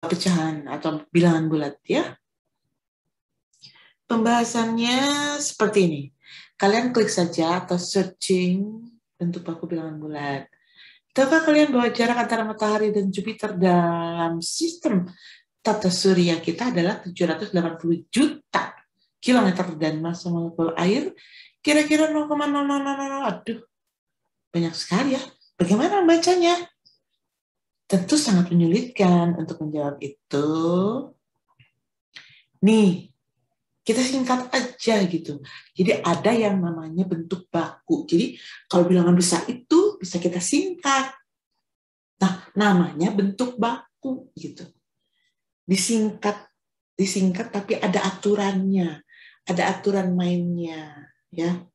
pecahan atau bilangan bulat ya. Pembahasannya seperti ini. Kalian klik saja atau searching bentuk baku bilangan bulat. Tahukah kalian bahwa jarak antara matahari dan Jupiter dalam sistem tata surya kita adalah 780 juta kilometer dan massa molekul air kira-kira 0,0000. Aduh, banyak sekali ya. Bagaimana membacanya? Tentu sangat menyulitkan untuk menjawab itu. Nih, kita singkat aja gitu. Jadi ada yang namanya bentuk baku. Jadi kalau bilangan besar itu bisa kita singkat. Nah, namanya bentuk baku gitu. Disingkat tapi ada aturannya. Ada aturan mainnya, ya.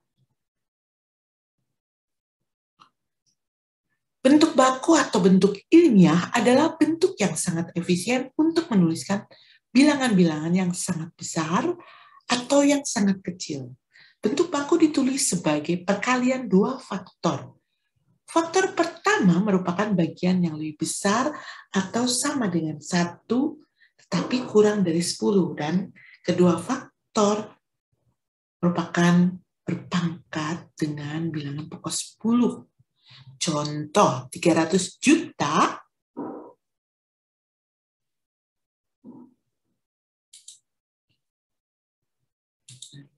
Bentuk baku atau bentuk ilmiah adalah bentuk yang sangat efisien untuk menuliskan bilangan-bilangan yang sangat besar atau yang sangat kecil. Bentuk baku ditulis sebagai perkalian dua faktor. Faktor pertama merupakan bagian yang lebih besar atau sama dengan 1, tetapi kurang dari 10. Dan kedua faktor merupakan berpangkat dengan bilangan pokok 10. Contoh, 300 juta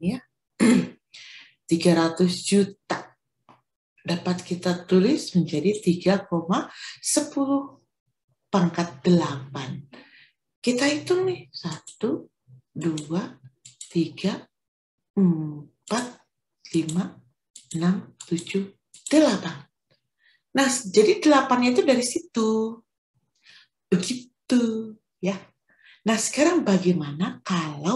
ya. 300 juta dapat kita tulis menjadi 3,10 pangkat 8. Kita hitung nih, 1, 2, 3, 4, 5, 6, 7, 8. Nah, jadi 8-nya itu dari situ. Begitu, ya. Nah, sekarang bagaimana kalau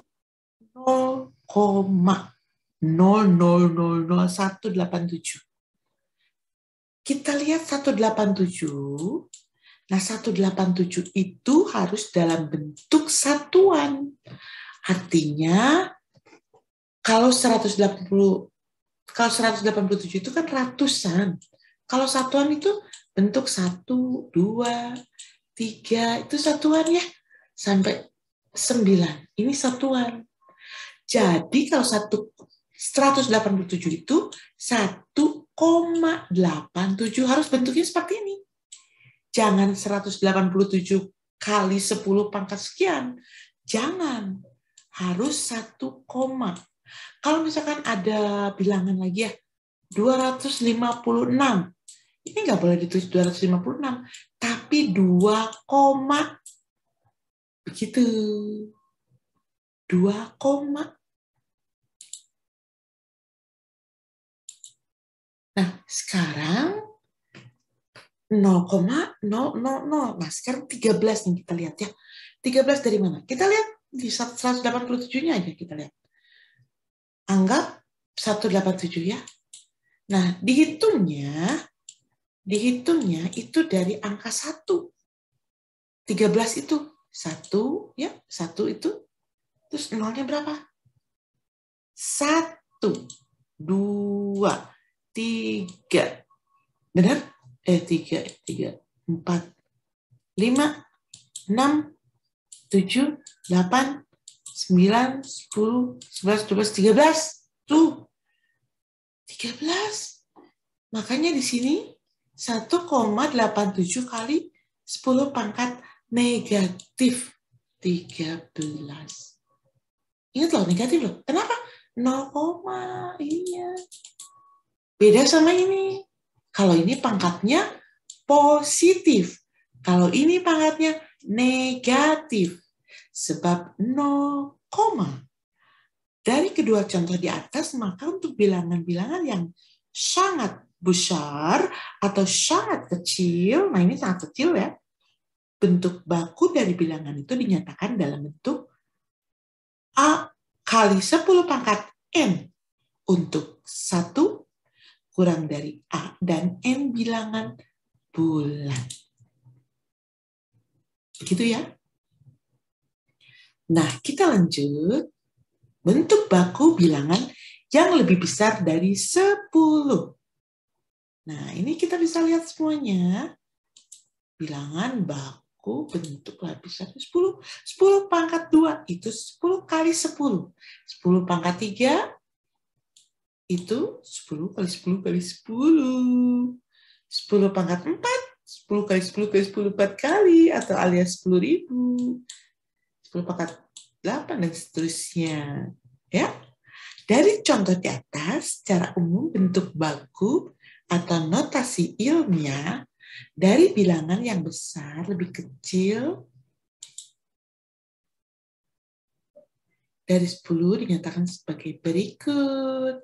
0,000187? Kita lihat 187. Nah, 187 itu harus dalam bentuk satuan. Artinya, kalau 187 itu kan ratusan. Kalau satuan itu bentuk 1, 2, 3, itu satuan ya. Sampai 9, ini satuan. Jadi kalau 187 itu 1,87 harus bentuknya seperti ini. Jangan 187 kali 10 pangkat sekian. Jangan. Harus 1, kalau misalkan ada bilangan lagi ya, 256. Ini nggak boleh ditulis 256, tapi 2, begitu. 2, nah, sekarang 0,000. Nah, sekarang 13 nih kita lihat ya. 13 dari mana? Kita lihat di 187-nya aja kita lihat. Anggap 187 ya. Nah, dihitungnya itu dari angka 1. 13 itu 1 ya, 1 itu terus nolnya berapa? 1, 2, 3. Benar? 3, 4, 5, 6, 7, 8, 9, 10, 11, 12, 13. Tuh. 13. Makanya di sini 1,87 kali 10 pangkat negatif 13. Ingat loh, negatif loh. Kenapa? 0, iya. Beda sama ini. Kalau ini pangkatnya positif. Kalau ini pangkatnya negatif. Sebab 0, dari kedua contoh di atas, maka untuk bilangan-bilangan yang sangat besar atau sangat kecil, nah ini sangat kecil ya, bentuk baku dari bilangan itu dinyatakan dalam bentuk A kali 10 pangkat N untuk 1 kurang dari A dan N bilangan bulat. Begitu ya. Nah, kita lanjut. Bentuk baku bilangan yang lebih besar dari 10. Nah, ini kita bisa lihat semuanya. Bilangan baku baku bentuk lapisan 10. 10 pangkat 2 itu 10 kali 10. 10 pangkat 3 itu 10 kali 10 kali 10. 10 pangkat 4, 10 kali 10 kali 10 4 kali, atau alias 10.000. 10 pangkat 8 dan seterusnya. Ya. Dari contoh di atas, secara umum bentuk baku atau notasi ilmiah dari bilangan yang besar lebih kecil dari 10 dinyatakan sebagai berikut.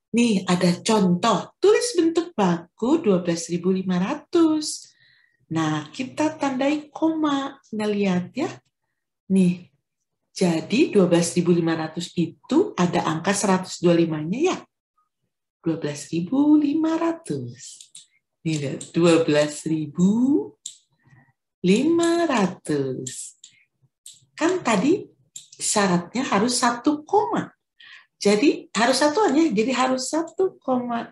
Nih, ada contoh. Tulis bentuk baku 12.500. Nah, kita tandai koma. Nah, lihat ya. Nih, jadi 12.500 itu ada angka 125-nya ya. 12.500. Nih, lihat. 12.500. Kan tadi syaratnya harus 1 koma. Jadi harus satuannya, jadi harus 1,25.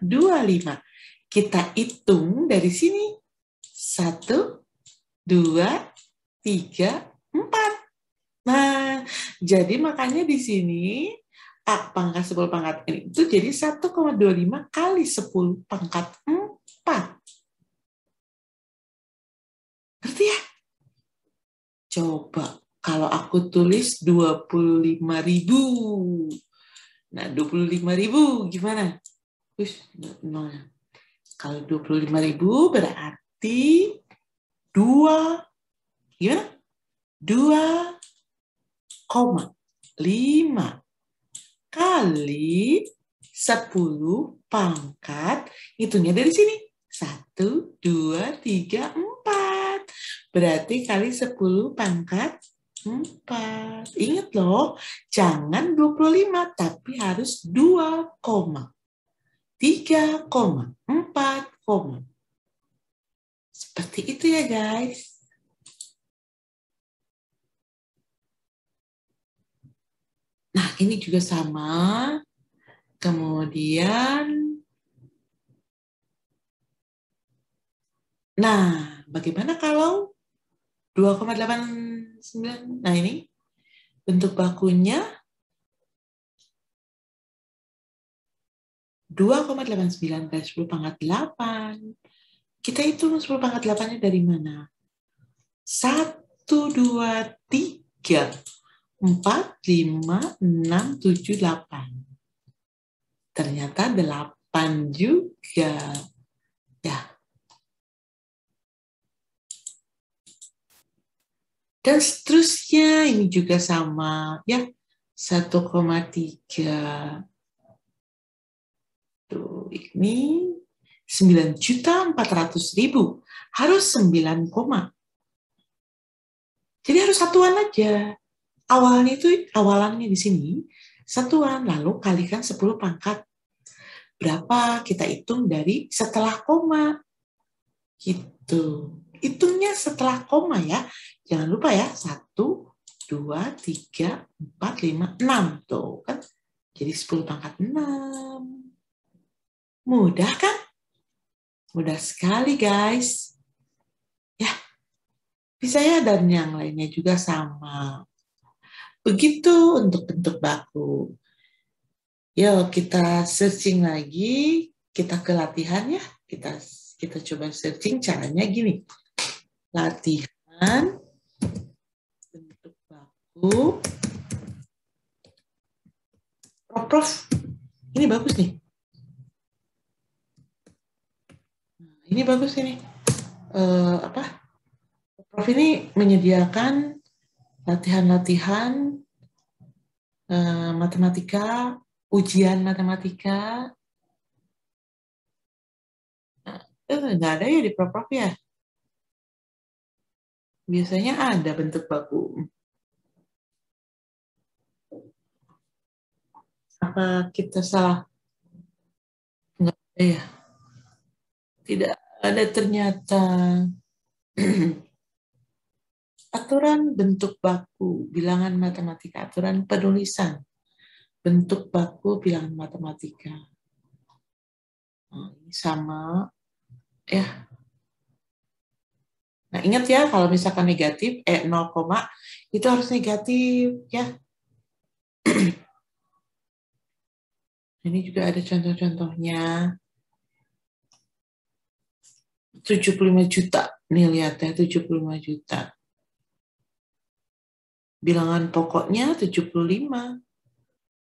Kita hitung dari sini. 1, 2, 3, 4. Nah, jadi makanya di sini pangkat 10 pangkat ini itu jadi 1,25 kali 10 pangkat 4. Ngerti ya? Coba kalau aku tulis 25.000. Nah, 25.000 gimana? Nolnya. Kalau 25.000 berarti 2, gimana? 2,5 kali 10 pangkat, hitungnya dari sini. 1, 2, 3, 4. Berarti kali 10 pangkat 4. Ingat loh, jangan 25, tapi harus 2, 3, 4, seperti itu ya guys. Nah, ini juga sama. Kemudian, nah, bagaimana kalau 2,89? Nah, ini bentuk bakunya 2,89 kali 10 pangkat 8. Kita hitung 10 pangkat 8-nya dari mana? 1, 2, 3, 4, 5, 6, 7, 8. Ternyata 8 juga. Ya. Dan seterusnya, ini juga sama. Ya, 1,3. Tuh, ini 9.400.000. Harus 9, jadi harus satuan aja. Awalannya di sini satuan, lalu kalikan 10 pangkat. Berapa kita hitung dari setelah koma. Gitu. Hitungnya setelah koma ya. Jangan lupa ya. 1, 2, 3, 4, 5, 6. Tuh kan. Jadi 10 pangkat 6. Mudah kan? Mudah sekali guys. Ya. Bisa ya, dan yang lainnya juga sama. Begitu untuk bentuk baku. Yuk kita searching lagi, kita ke latihan ya. Kita coba searching, caranya gini. Latihan bentuk baku. Prof, ini bagus nih. Ini bagus ini. Prof ini menyediakan latihan-latihan matematika, ujian matematika. Nggak ada ya di Prof ya? Biasanya ada bentuk baku. Apa kita salah? Nggak ada ya? Tidak ada ternyata. Aturan bentuk baku, bilangan matematika, aturan penulisan, bentuk baku, bilangan matematika. Nah, ini sama, ya. Nah, ingat ya, kalau misalkan negatif, 0, itu harus negatif, ya. Ini juga ada contoh-contohnya. 75 juta. Nih, lihat ya, 75 juta. Bilangan pokoknya 75.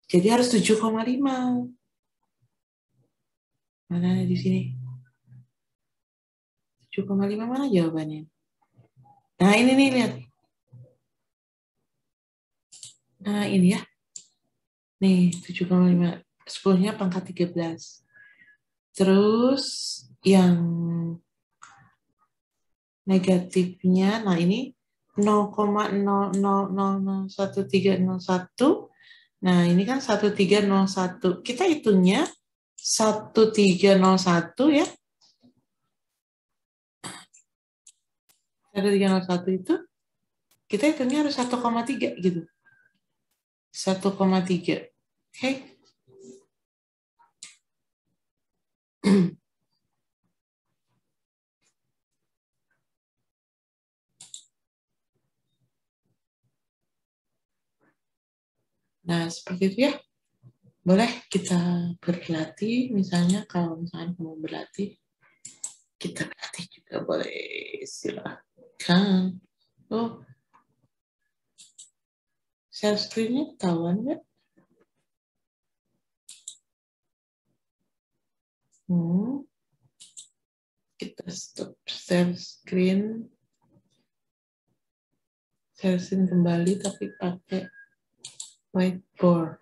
Jadi harus 7,5. Mana di sini? 7,5 mana jawabannya? Nah, ini nih, lihat. Nah, ini ya. Nih, 7,5. 10-nya pangkat 13. Terus yang negatifnya, nah ini 0,00001301. Nah, ini kan 1301. Kita hitungnya 1301 ya. 1301 itu kita hitungnya harus 1,3 gitu. 1,3. Oke. Nah, seperti itu ya. Boleh kita berlatih, misalnya kalau misalnya mau berlatih, kita berlatih juga boleh, silahkan. Oh, share screen-nya ketahuan nggak? Kita stop share screen. Share screen kembali tapi pakai whiteboard.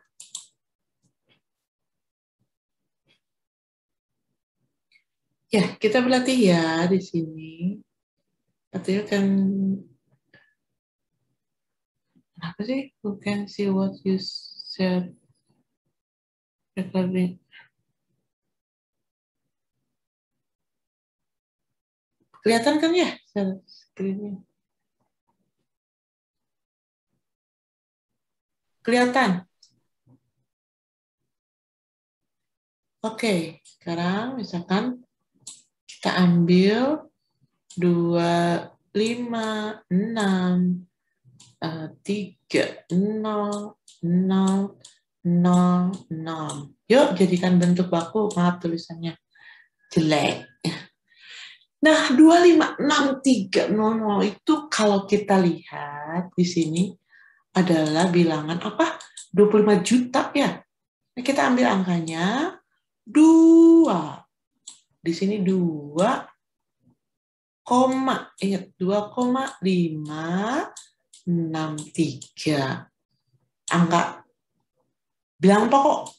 Ya, kita berlatih ya di sini. Artinya kan apa sih? You can see what you share recording. Kelihatan kan ya share screen-nya? Kelihatan? Oke, sekarang misalkan kita ambil 2, 5, 6, 3, 0, 0, 0, 0. Yuk, jadikan bentuk baku. Maaf tulisannya jelek. Nah, 25630 itu kalau kita lihat di sini adalah bilangan apa? 25 juta ya. Nah, kita ambil angkanya 2. Di sini 2, ingat 2,563. Angka bilangan pokok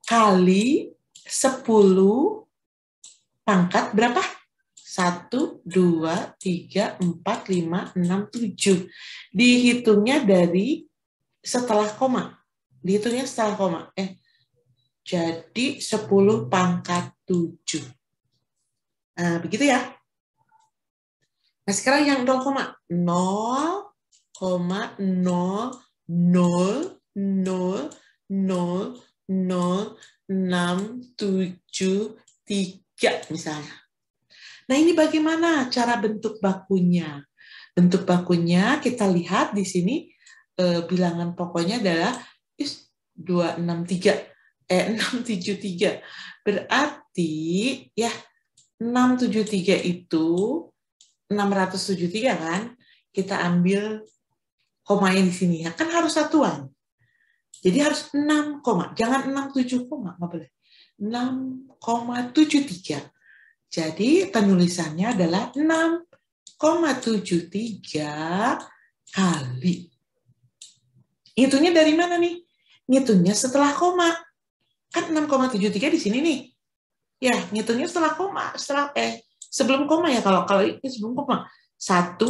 kali 10 pangkat berapa? 1, 2, 3, 4, 5, 6, 7. Dihitungnya dari setelah koma. Dihitungnya setelah koma. Jadi 10 pangkat 7. Nah, begitu ya. Nah, sekarang yang 0,000000673 misalnya. Nah, ini bagaimana cara bentuk bakunya? Bentuk bakunya kita lihat di sini bilangan pokoknya adalah 673. Berarti ya 673 itu 673 kan? Kita ambil komanya di sini ya. Kan harus satuan. Jadi harus 6, jangan 67, nggak boleh. 6,73. Jadi penulisannya adalah 6,73 kali. Ngitungnya dari mana nih? Ngitungnya setelah koma. Kan 6,73 di sini nih. Ya, ngitungnya setelah koma, sebelum koma ya, kalau ini sebelum koma. 1,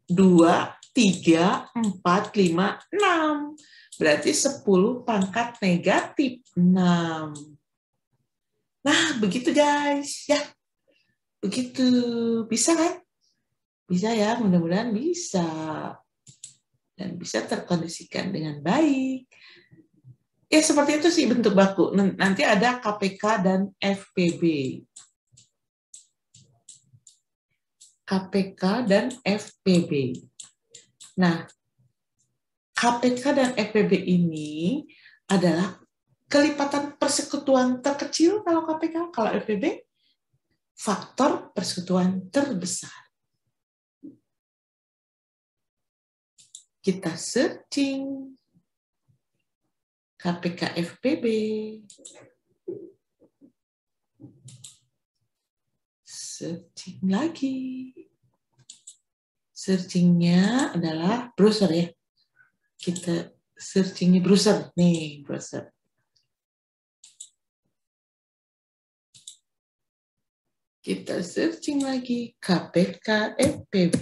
2, 3, 4, 5, 6. Berarti 10 pangkat negatif 6. Nah, begitu guys, ya. Begitu. Bisa kan? Bisa ya, mudah-mudahan bisa. Dan bisa terkondisikan dengan baik. Ya, seperti itu sih bentuk baku. Nanti ada KPK dan FPB. KPK dan FPB. Nah, KPK dan FPB ini adalah kelipatan persekutuan terkecil kalau KPK, kalau FPB faktor persekutuan terbesar. Kita searching KPK FPB. Searching lagi. Searchingnya adalah browser ya. Kita searchingnya browser. Nih, browser. Kita searching lagi KPK FPB.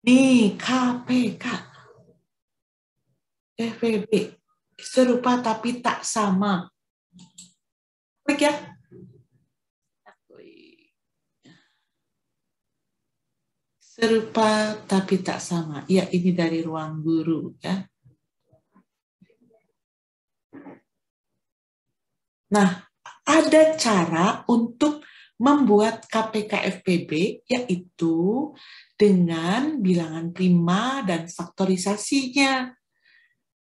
Nih, KPK FPB. Serupa tapi tak sama. Klik ya. Serupa tapi tak sama. Ya, ini dari ruang guru ya. Nah, ada cara untuk membuat KPK FPB, yaitu dengan bilangan prima dan faktorisasinya,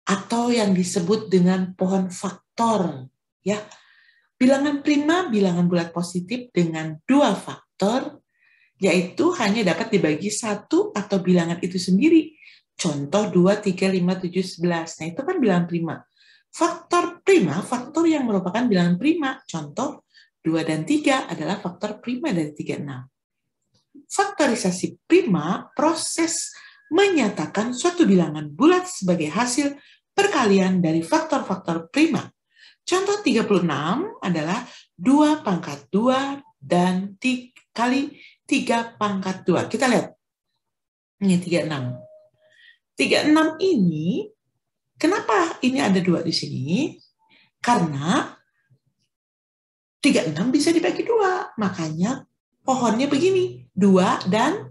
atau yang disebut dengan pohon faktor. Ya, bilangan prima, bilangan bulat positif dengan 2 faktor, yaitu hanya dapat dibagi 1 atau bilangan itu sendiri. Contoh 2, 3, 5, 7, 11. Nah, itu kan bilangan prima. Faktor prima, faktor yang merupakan bilangan prima. Contoh 2 dan 3 adalah faktor prima dari 3, 6. Faktorisasi prima, proses menyatakan suatu bilangan bulat sebagai hasil perkalian dari faktor-faktor prima. Contoh 36 adalah 2 pangkat 2 dan kali 3 pangkat 2. Kita lihat. Ini 36. 36 ini, kenapa ini ada 2 di sini? Karena 36 bisa dibagi 2. Makanya pohonnya begini. 2 dan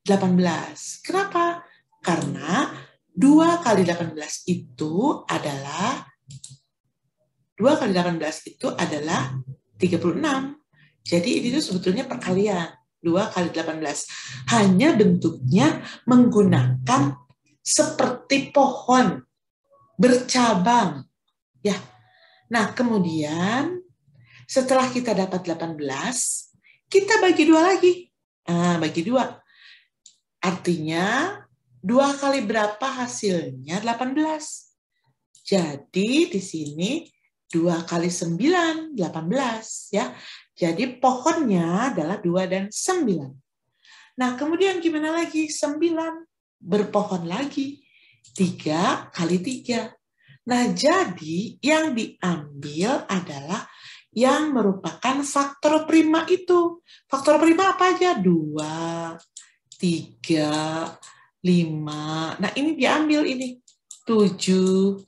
18. Kenapa? Karena 2 kali 18 itu adalah 36. Jadi ini tuh sebetulnya perkalian. 2 kali 18. Hanya bentuknya menggunakan seperti pohon bercabang. Ya. Nah, kemudian setelah kita dapat 18, kita bagi 2 lagi. Nah, bagi 2. Artinya 2 kali berapa hasilnya? 18. Jadi di sini 2 kali 9, 18 ya. Jadi pohonnya adalah 2 dan 9. Nah, kemudian gimana lagi? 9 berpohon lagi. 3 kali 3. Nah, jadi yang diambil adalah yang merupakan faktor prima itu. Faktor prima apa aja? 2, 3, 5. Nah, ini diambil ini. 7.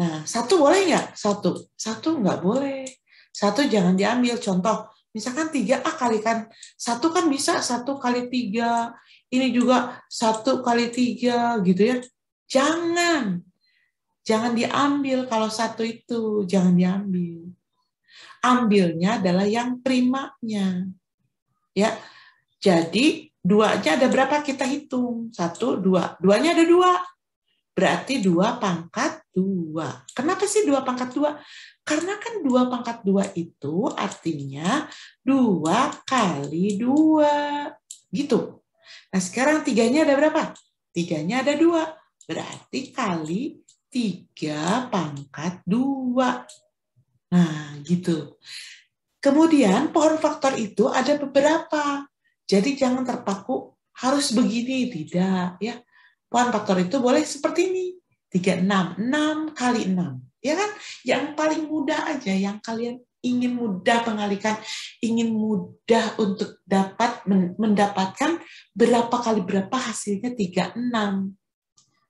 Nah, 1 boleh nggak? 1 nggak boleh. 1 jangan diambil. Contoh, misalkan 3A kalikan 1 kan bisa 1 kali 3. Ini juga 1 kali 3 gitu ya. Jangan diambil kalau 1 itu. Jangan diambil. Ambilnya adalah yang primanya. Ya. Jadi 2-nya ada berapa kita hitung? 1, 2. 2-nya ada 2. Berarti 2 pangkat 2. Kenapa sih 2 pangkat 2? Karena kan 2 pangkat 2 itu artinya 2 kali 2. Gitu. Nah, sekarang 3-nya ada berapa? 3-nya ada 2. Berarti kali 3 pangkat 2. Nah, gitu. Kemudian pohon faktor itu ada beberapa. Jadi jangan terpaku harus begini, tidak ya. Pohon faktor itu boleh seperti ini. 3, 6. 6 kali 6. Ya kan? Yang paling mudah aja, yang kalian ingin mudah pengalikan, ingin mudah untuk dapat mendapatkan berapa kali berapa hasilnya 3, 6.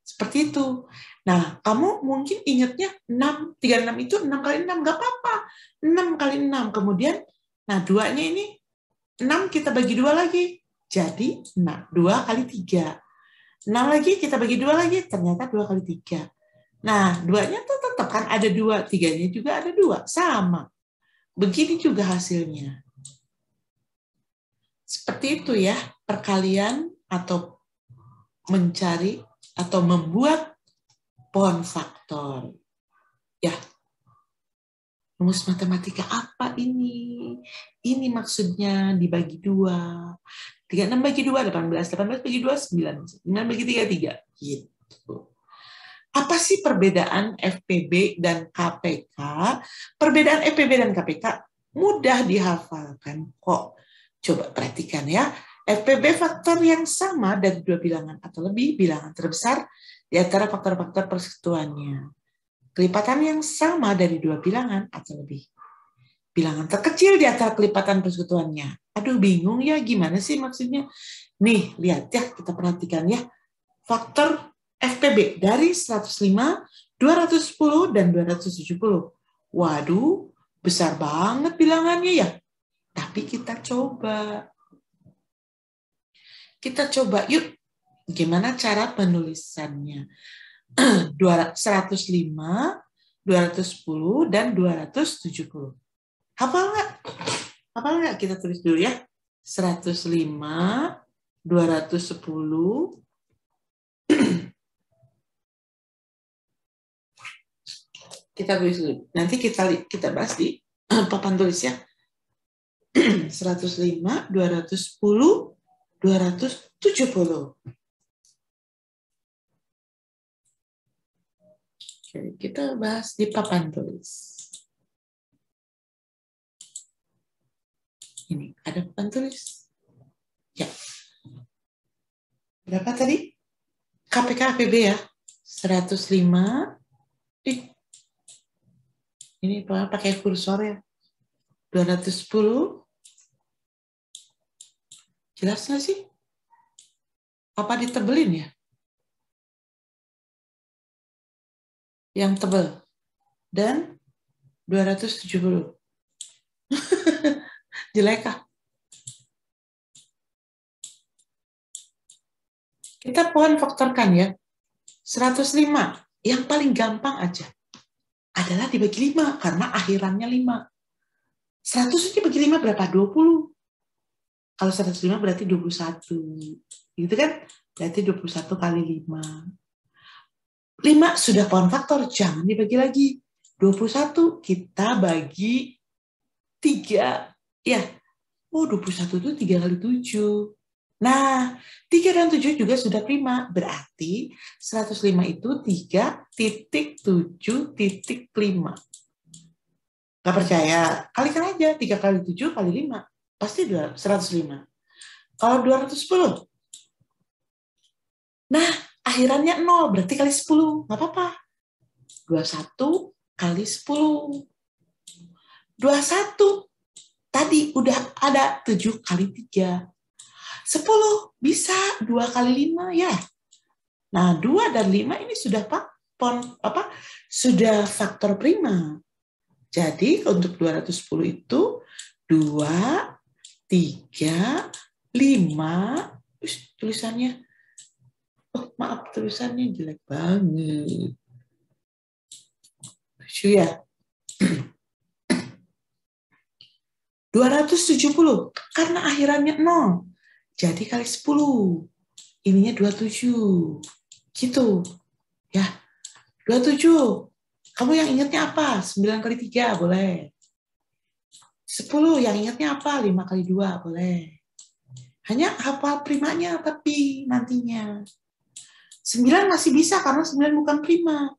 Seperti itu. Nah, kamu mungkin ingatnya 6, 3, 6 itu 6 kali 6, nggak apa-apa. 6 kali 6. Kemudian, nah 2-nya ini 6 kita bagi 2 lagi. Jadi, nah, 2 kali 3. 6 lagi kita bagi 2 lagi, ternyata 2 kali 3. Nah, duanya tuh tetap kan ada dua, tiganya juga ada dua, sama. Begini juga hasilnya. Seperti itu ya, perkalian atau mencari atau membuat pohon faktor. Ya, rumus matematika apa ini? Ini maksudnya dibagi dua. 36 bagi 2, 18. 18 bagi 2, 9. 9 bagi 3, 3. Gitu. Apa sih perbedaan FPB dan KPK? Perbedaan FPB dan KPK mudah dihafalkan kok. Coba perhatikan ya. FPB faktor yang sama dari dua bilangan atau lebih bilangan terbesar di antara faktor-faktor persekutuannya. Kelipatan yang sama dari dua bilangan atau lebih. Bilangan terkecil di antara kelipatan persekutuannya. Aduh, bingung ya, gimana sih maksudnya? Nih, lihat ya, kita perhatikan ya. Faktor FPB dari 105, 210, dan 270. Waduh, besar banget bilangannya ya. Tapi kita coba. Kita coba yuk, gimana cara penulisannya. 105, 210, dan 270. Hafal nggak? Hafal nggak? Kita tulis dulu ya. 105, 210, kita tulis dulu. Nanti kita bahas di papan tulis ya. 105, 210, 270. Oke, kita bahas di papan tulis. Ini ada papan tulis. Ya. Berapa tadi? KPK APB ya. 105. Ini pakai kursor ya. 210. Jelas nggak sih? Apa ditebelin ya? Yang tebel. Dan 270. Jelek kah? Kita pohon faktorkan ya. 105. Yang paling gampang aja adalah dibagi 5 karena akhirannya 5. 100 dibagi 5 berapa? 20. Kalau 105 berarti 21. Gitu kan? Berarti 21 kali 5. 5 sudah pohon faktor, jangan dibagi lagi. 21 kita bagi 3. Ya. Oh, 21 itu 3 kali 7. Nah, 3 dan 7 juga sudah prima. Berarti 105 itu 3,7,5. Gak percaya? Kalikan aja. 3 kali 7 kali 5. Pasti 105. Kalau 210. Nah, akhirannya 0. Berarti kali 10. Gak apa-apa. 21 kali 10. 21. Tadi udah ada 7 kali 3. 10 bisa 2 kali 5 ya. Nah, 2 dan 5 ini sudah sudah faktor prima. Jadi untuk 210 itu 2, 3, 5. Tulisannya. Oh, maaf tulisannya jelek banget. Lucu ya. 270 karena akhirannya 0. Jadi kali 10. Ininya 27. Gitu. Ya. 27. Kamu yang ingatnya apa? 9 kali 3 boleh. 10 yang ingatnya apa? 5 kali 2 boleh. Hanya hafal primanya tapi nantinya. 9 masih bisa karena 9 bukan prima.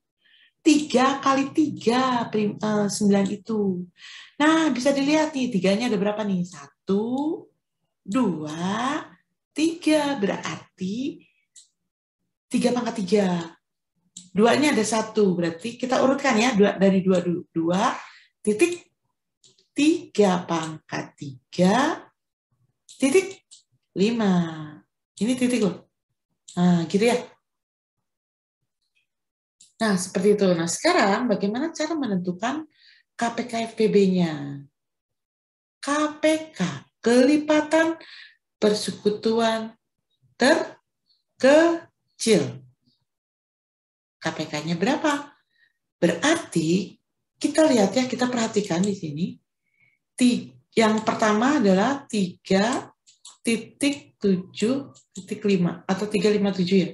3 kali 3 9 itu. Nah, bisa dilihat nih, 3-nya ada berapa nih? 1, 2, 3. Berarti 3 pangkat 3. 2-nya ada 1. Berarti kita urutkan ya. Dari 2 dulu. 2 titik 3 pangkat 3 titik 5. Ini titik loh. Nah, gitu ya. Nah, seperti itu. Nah, sekarang bagaimana cara menentukan KPK FPB-nya? KPK, kelipatan persekutuan terkecil. KPK-nya berapa? Berarti kita lihat ya, kita perhatikan di sini. Yang pertama adalah 3.7.5 atau 357 ya.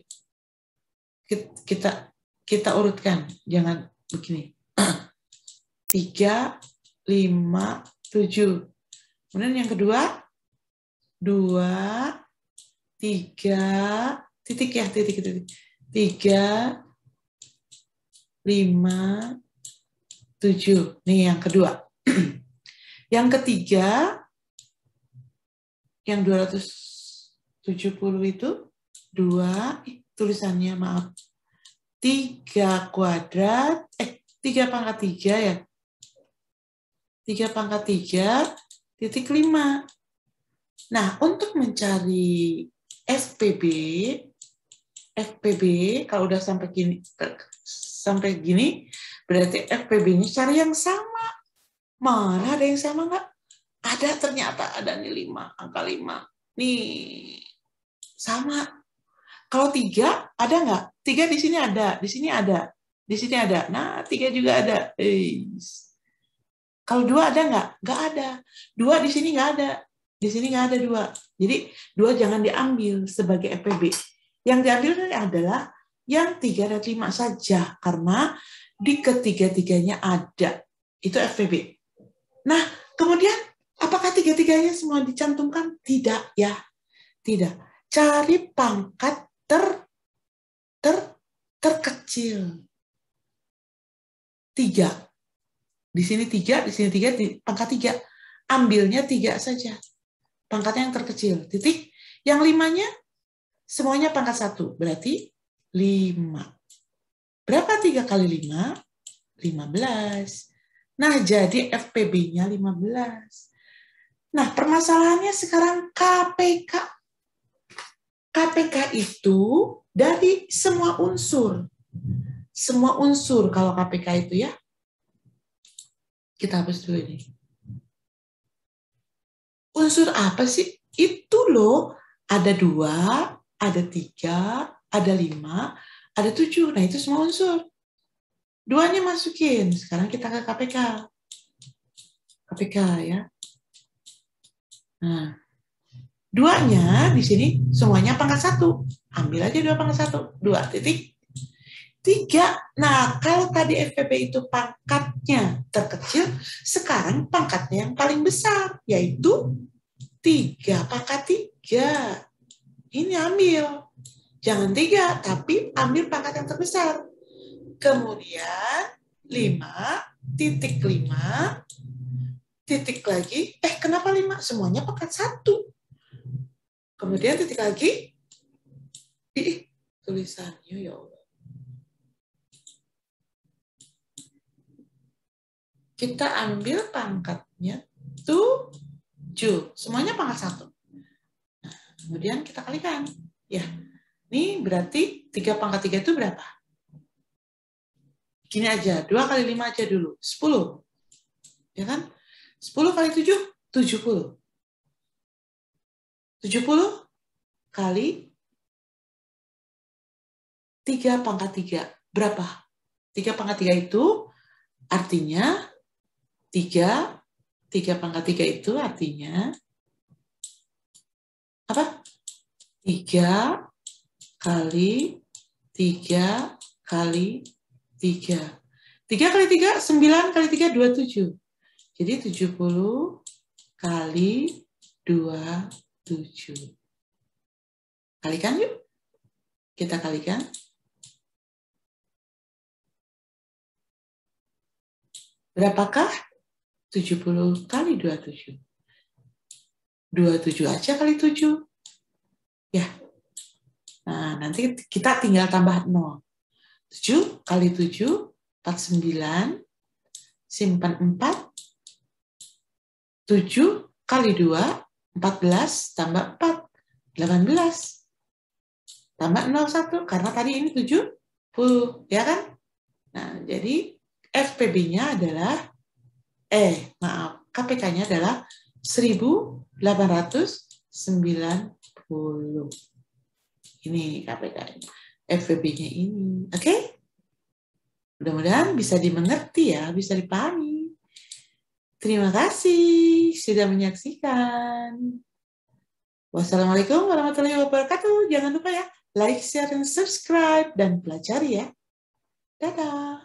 Kita urutkan, jangan begini. 357. Kemudian yang kedua 2 3 titik ya, titik 3 5 7. Nih yang kedua. Yang ketiga yang 270 itu 2 tulisannya maaf 3 kuadrat 3 pangkat 3 ya. 3 pangkat 3 titik 5. Nah, untuk mencari FPB kalau udah sampai gini berarti FPB-nya cari yang sama. Mana ada yang sama nggak? Ada, ternyata ada nih 5, angka 5. Nih, sama. Kalau 3, ada nggak? 3 di sini ada, di sini ada, di sini ada. Nah, 3 juga ada. Kalau 2 ada nggak? Nggak ada. 2 di sini nggak ada. Di sini nggak ada 2. Jadi 2 jangan diambil sebagai FPB. Yang diambil adalah yang 3 dan 5 saja. Karena di ketiga-tiganya ada. Itu FPB. Nah, kemudian apakah tiga-tiganya semua dicantumkan? Tidak ya. Tidak. Cari pangkat terkecil. 3. Di sini 3, di sini 3, di pangkat 3. Ambilnya 3 saja. Pangkatnya yang terkecil. Titik. Yang 5-nya semuanya pangkat 1. Berarti 5. Berapa 3 kali 5? 15. Nah, jadi FPB-nya 15. Nah, permasalahannya sekarang KPK. KPK itu dari semua unsur. Semua unsur kalau KPK itu ya. Kita hapus dulu ini. Unsur apa sih? Itu loh, ada 2, ada 3, ada 5, ada 7. Nah, itu semua unsur. 2-nya masukin. Sekarang kita ke KPK. KPK ya. Nah, 2-nya di sini semuanya pangkat 1. Ambil aja 2 pangkat 1. 2 titik 3. Nah, kalau tadi FPB itu pangkatnya terkecil, sekarang pangkatnya yang paling besar, yaitu 3 pangkat 3. Ini ambil. Jangan 3, tapi ambil pangkat yang terbesar. Kemudian 5, titik 5, titik lagi. Kenapa 5? Semuanya pangkat 1. Kemudian titik lagi. Tulisannya ya Allah. Kita ambil pangkatnya 7. Semuanya pangkat 1. Nah, kemudian kita kalikan. Ya, ini berarti 3 pangkat 3 itu berapa? Gini aja, 2 kali 5 aja dulu. 10. Ya kan? 10 kali 7, 70. 70 kali 3 pangkat 3. Berapa? 3 pangkat 3 itu artinya 3 pangkat 3 itu artinya apa? 3 kali 3 kali 3. 3 kali 3, 9 kali 3, 27. Jadi 70 kali 27. Kalikan yuk. Kita kalikan. Berapakah 70 kali 27? 27 aja kali 7. Ya. Nah, nanti kita tinggal tambah 0. 7 kali 7, 49. Simpan 4. 7 kali 2, 14. Tambah 4, 18. Tambah 0, 1. Karena tadi ini 70. Ya kan? Nah, jadi FPB-nya adalah, KPK-nya adalah 1890. Ini KPK-nya. FPB-nya ini. Oke? Mudah-mudahan bisa dimengerti ya, bisa dipahami. Terima kasih sudah menyaksikan. Wassalamualaikum warahmatullahi wabarakatuh. Jangan lupa ya, like, share, dan subscribe, dan pelajari ya. Dadah.